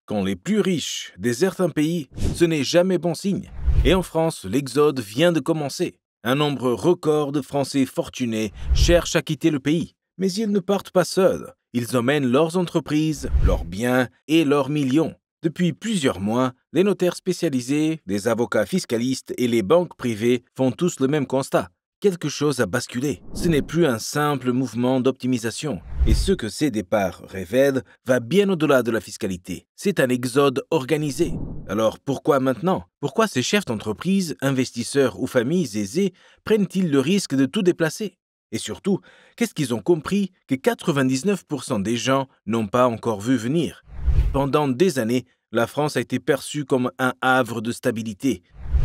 Quand les plus riches désertent un pays, ce n'est jamais bon signe. Et en France, l'exode vient de commencer. Un nombre record de Français fortunés cherchent à quitter le pays. Mais ils ne partent pas seuls. Ils emmènent leurs entreprises, leurs biens et leurs millions. Depuis plusieurs mois, les notaires spécialisés, les avocats fiscalistes et les banques privées font tous le même constat. Quelque chose a basculé. Ce n'est plus un simple mouvement d'optimisation. Et ce que ces départs révèlent va bien au-delà de la fiscalité. C'est un exode organisé. Alors pourquoi maintenant? Pourquoi ces chefs d'entreprise, investisseurs ou familles aisées prennent-ils le risque de tout déplacer? Et surtout, qu'est-ce qu'ils ont compris que 99% des gens n'ont pas encore vu venir? Pendant des années, la France a été perçue comme un havre de stabilité.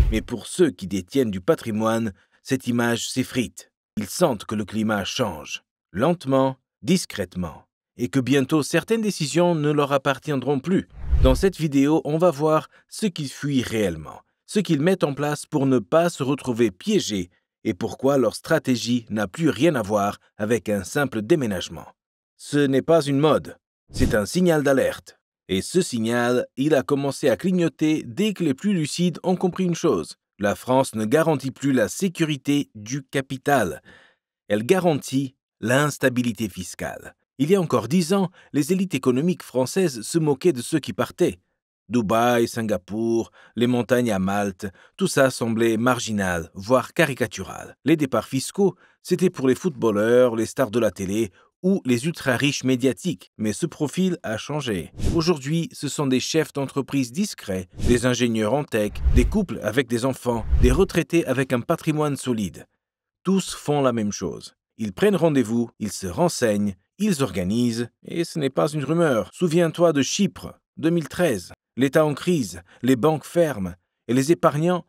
Mais pour ceux qui détiennent du patrimoine, cette image s'effrite. Ils sentent que le climat change, lentement, discrètement, et que bientôt certaines décisions ne leur appartiendront plus. Dans cette vidéo, on va voir ce qu'ils fuient réellement, ce qu'ils mettent en place pour ne pas se retrouver piégés et pourquoi leur stratégie n'a plus rien à voir avec un simple déménagement. Ce n'est pas une mode, c'est un signal d'alerte. Et ce signal, il a commencé à clignoter dès que les plus lucides ont compris une chose. La France ne garantit plus la sécurité du capital. Elle garantit l'instabilité fiscale. Il y a encore 10 ans, les élites économiques françaises se moquaient de ceux qui partaient. Dubaï, Singapour, les montagnes à Malte, tout ça semblait marginal, voire caricatural. Les départs fiscaux, c'était pour les footballeurs, les stars de la télé ou les ultra-riches médiatiques. Mais ce profil a changé. Aujourd'hui, ce sont des chefs d'entreprise discrets, des ingénieurs en tech, des couples avec des enfants, des retraités avec un patrimoine solide. Tous font la même chose. Ils prennent rendez-vous, ils se renseignent, ils organisent, et ce n'est pas une rumeur. Souviens-toi de Chypre, 2013. L'État en crise, les banques ferment, et les épargnants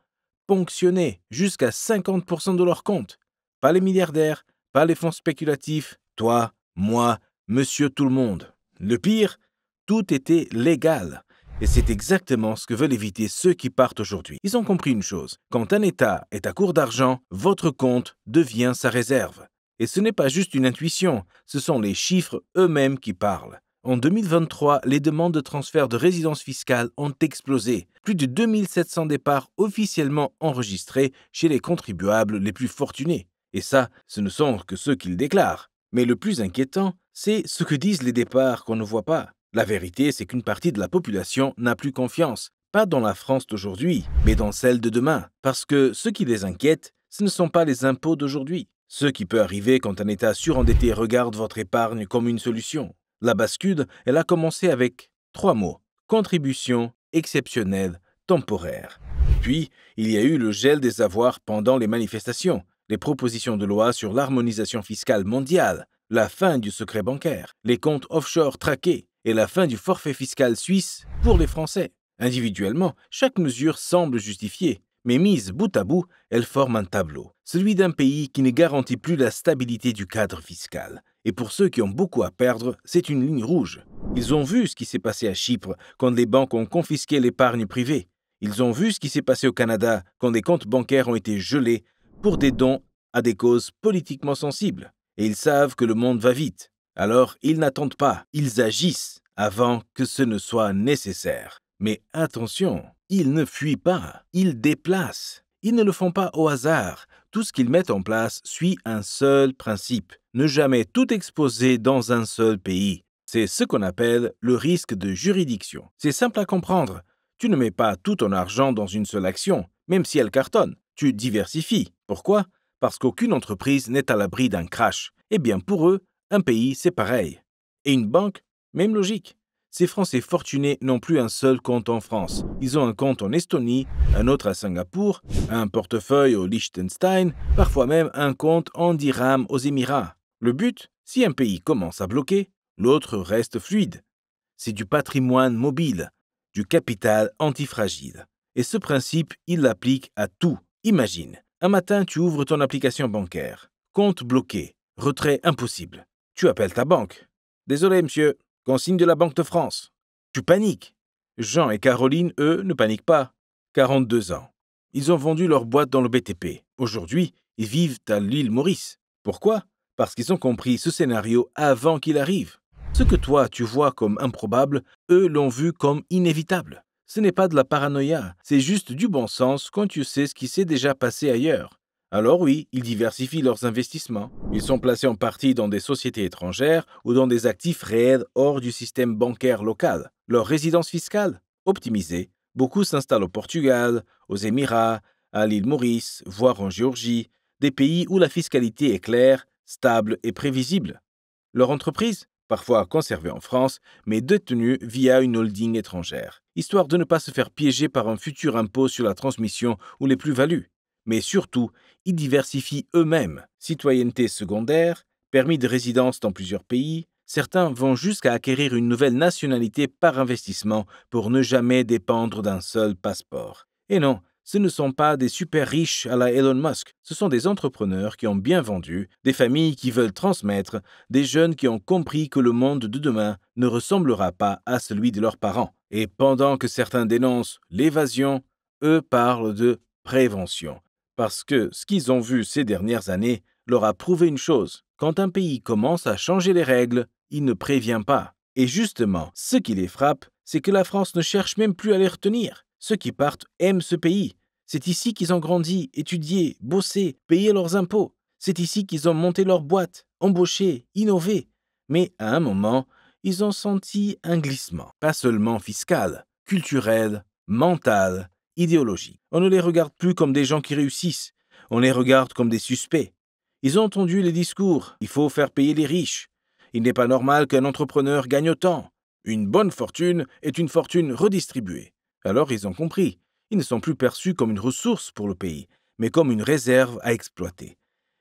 ponctionnés jusqu'à 50% de leurs comptes. Pas les milliardaires, pas les fonds spéculatifs, toi, moi, monsieur tout le monde. Le pire, tout était légal. Et c'est exactement ce que veulent éviter ceux qui partent aujourd'hui. Ils ont compris une chose. Quand un État est à court d'argent, votre compte devient sa réserve. Et ce n'est pas juste une intuition, ce sont les chiffres eux-mêmes qui parlent. En 2023, les demandes de transfert de résidence fiscale ont explosé. Plus de 2700 départs officiellement enregistrés chez les contribuables les plus fortunés. Et ça, ce ne sont que ceux qui le déclarent. Mais le plus inquiétant, c'est ce que disent les départs qu'on ne voit pas. La vérité, c'est qu'une partie de la population n'a plus confiance, pas dans la France d'aujourd'hui, mais dans celle de demain. Parce que ce qui les inquiète, ce ne sont pas les impôts d'aujourd'hui. Ce qui peut arriver quand un État surendetté regarde votre épargne comme une solution. La bascule, elle a commencé avec 3 mots. Contribution exceptionnelle temporaire. Puis, il y a eu le gel des avoirs pendant les manifestations, les propositions de loi sur l'harmonisation fiscale mondiale, la fin du secret bancaire, les comptes offshore traqués et la fin du forfait fiscal suisse pour les Français. Individuellement, chaque mesure semble justifiée, mais mise bout à bout, elle forme un tableau, celui d'un pays qui ne garantit plus la stabilité du cadre fiscal. Et pour ceux qui ont beaucoup à perdre, c'est une ligne rouge. Ils ont vu ce qui s'est passé à Chypre quand les banques ont confisqué l'épargne privée. Ils ont vu ce qui s'est passé au Canada quand des comptes bancaires ont été gelés pour des dons à des causes politiquement sensibles. Et ils savent que le monde va vite. Alors, ils n'attendent pas, ils agissent avant que ce ne soit nécessaire. Mais attention, ils ne fuient pas, ils déplacent. Ils ne le font pas au hasard. Tout ce qu'ils mettent en place suit un seul principe. Ne jamais tout exposer dans un seul pays. C'est ce qu'on appelle le risque de juridiction. C'est simple à comprendre. Tu ne mets pas tout ton argent dans une seule action, même si elle cartonne. Tu diversifies. Pourquoi? Parce qu'aucune entreprise n'est à l'abri d'un crash. Eh bien, pour eux, un pays, c'est pareil. Et une banque, même logique. Ces Français fortunés n'ont plus un seul compte en France. Ils ont un compte en Estonie, un autre à Singapour, un portefeuille au Liechtenstein, parfois même un compte en dirham aux Émirats. Le but, si un pays commence à bloquer, l'autre reste fluide. C'est du patrimoine mobile, du capital antifragile. Et ce principe, il l'applique à tout. Imagine, un matin, tu ouvres ton application bancaire. Compte bloqué, retrait impossible. Tu appelles ta banque. Désolé, monsieur. Consigne de la Banque de France. Tu paniques. Jean et Caroline, eux, ne paniquent pas. 42 ans. Ils ont vendu leur boîte dans le BTP. Aujourd'hui, ils vivent à l'île Maurice. Pourquoi? Parce qu'ils ont compris ce scénario avant qu'il arrive. Ce que toi, tu vois comme improbable, eux l'ont vu comme inévitable. Ce n'est pas de la paranoïa, c'est juste du bon sens quand tu sais ce qui s'est déjà passé ailleurs. Alors oui, ils diversifient leurs investissements. Ils sont placés en partie dans des sociétés étrangères ou dans des actifs réels hors du système bancaire local. Leur résidence fiscale, optimisée. Beaucoup s'installent au Portugal, aux Émirats, à l'île Maurice, voire en Géorgie, des pays où la fiscalité est claire, stable et prévisible. Leur entreprise, parfois conservée en France, mais détenue via une holding étrangère, histoire de ne pas se faire piéger par un futur impôt sur la transmission ou les plus-values. Mais surtout, ils diversifient eux-mêmes. Citoyenneté secondaire, permis de résidence dans plusieurs pays, certains vont jusqu'à acquérir une nouvelle nationalité par investissement pour ne jamais dépendre d'un seul passeport. Et non, ce ne sont pas des super riches à la Elon Musk, ce sont des entrepreneurs qui ont bien vendu, des familles qui veulent transmettre, des jeunes qui ont compris que le monde de demain ne ressemblera pas à celui de leurs parents. Et pendant que certains dénoncent l'évasion, eux parlent de prévention. Parce que ce qu'ils ont vu ces dernières années leur a prouvé une chose. Quand un pays commence à changer les règles, il ne prévient pas. Et justement, ce qui les frappe, c'est que la France ne cherche même plus à les retenir. Ceux qui partent aiment ce pays. C'est ici qu'ils ont grandi, étudié, bossé, payé leurs impôts. C'est ici qu'ils ont monté leur boîte, embauché, innové. Mais à un moment, ils ont senti un glissement. Pas seulement fiscal, culturel, mental, idéologique. On ne les regarde plus comme des gens qui réussissent. On les regarde comme des suspects. Ils ont entendu les discours. Il faut faire payer les riches. Il n'est pas normal qu'un entrepreneur gagne autant. Une bonne fortune est une fortune redistribuée. Alors ils ont compris. Ils ne sont plus perçus comme une ressource pour le pays, mais comme une réserve à exploiter.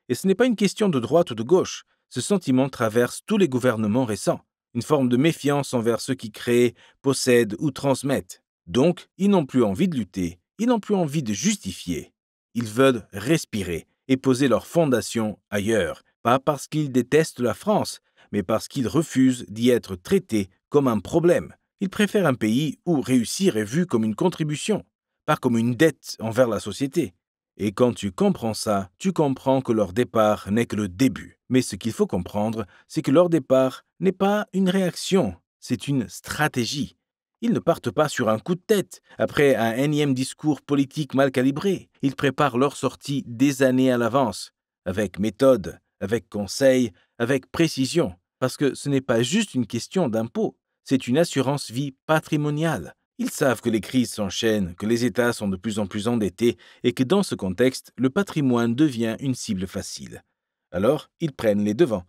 Et ce n'est pas une question de droite ou de gauche. Ce sentiment traverse tous les gouvernements récents. Une forme de méfiance envers ceux qui créent, possèdent ou transmettent. Donc, ils n'ont plus envie de lutter, ils n'ont plus envie de justifier. Ils veulent respirer et poser leurs fondations ailleurs, pas parce qu'ils détestent la France, mais parce qu'ils refusent d'y être traités comme un problème. Ils préfèrent un pays où réussir est vu comme une contribution, pas comme une dette envers la société. Et quand tu comprends ça, tu comprends que leur départ n'est que le début. Mais ce qu'il faut comprendre, c'est que leur départ n'est pas une réaction, c'est une stratégie. Ils ne partent pas sur un coup de tête, après un énième discours politique mal calibré. Ils préparent leur sortie des années à l'avance, avec méthode, avec conseil, avec précision. Parce que ce n'est pas juste une question d'impôt, c'est une assurance vie patrimoniale. Ils savent que les crises s'enchaînent, que les États sont de plus en plus endettés et que dans ce contexte, le patrimoine devient une cible facile. Alors, ils prennent les devants.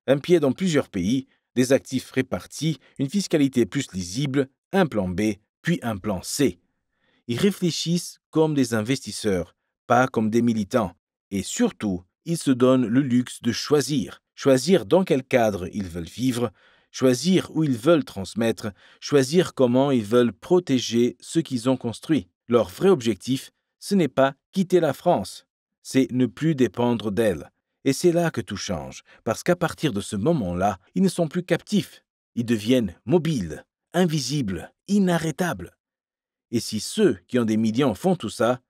Un pied dans plusieurs pays, des actifs répartis, une fiscalité plus lisible, un plan B, puis un plan C. Ils réfléchissent comme des investisseurs, pas comme des militants. Et surtout, ils se donnent le luxe de choisir. Choisir dans quel cadre ils veulent vivre, choisir où ils veulent transmettre, choisir comment ils veulent protéger ce qu'ils ont construit. Leur vrai objectif, ce n'est pas quitter la France, c'est ne plus dépendre d'elle. Et c'est là que tout change, parce qu'à partir de ce moment-là, ils ne sont plus captifs. Ils deviennent mobiles, invisibles, inarrêtables. Et si ceux qui ont des millions font tout ça,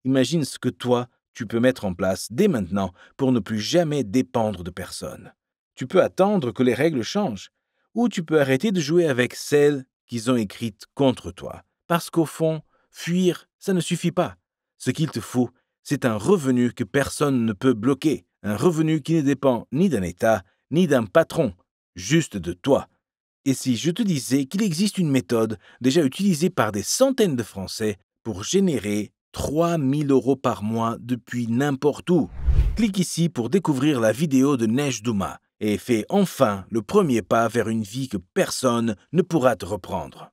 imagine ce que toi, tu peux mettre en place dès maintenant pour ne plus jamais dépendre de personne. Tu peux attendre que les règles changent, ou tu peux arrêter de jouer avec celles qu'ils ont écrites contre toi. Parce qu'au fond, fuir, ça ne suffit pas. Ce qu'il te faut, c'est un revenu que personne ne peut bloquer, un revenu qui ne dépend ni d'un État, ni d'un patron, juste de toi. Et si je te disais qu'il existe une méthode déjà utilisée par des centaines de Français pour générer 3 000 € par mois depuis n'importe où? Clique ici pour découvrir la vidéo de Neige Douma et fais enfin le premier pas vers une vie que personne ne pourra te reprendre.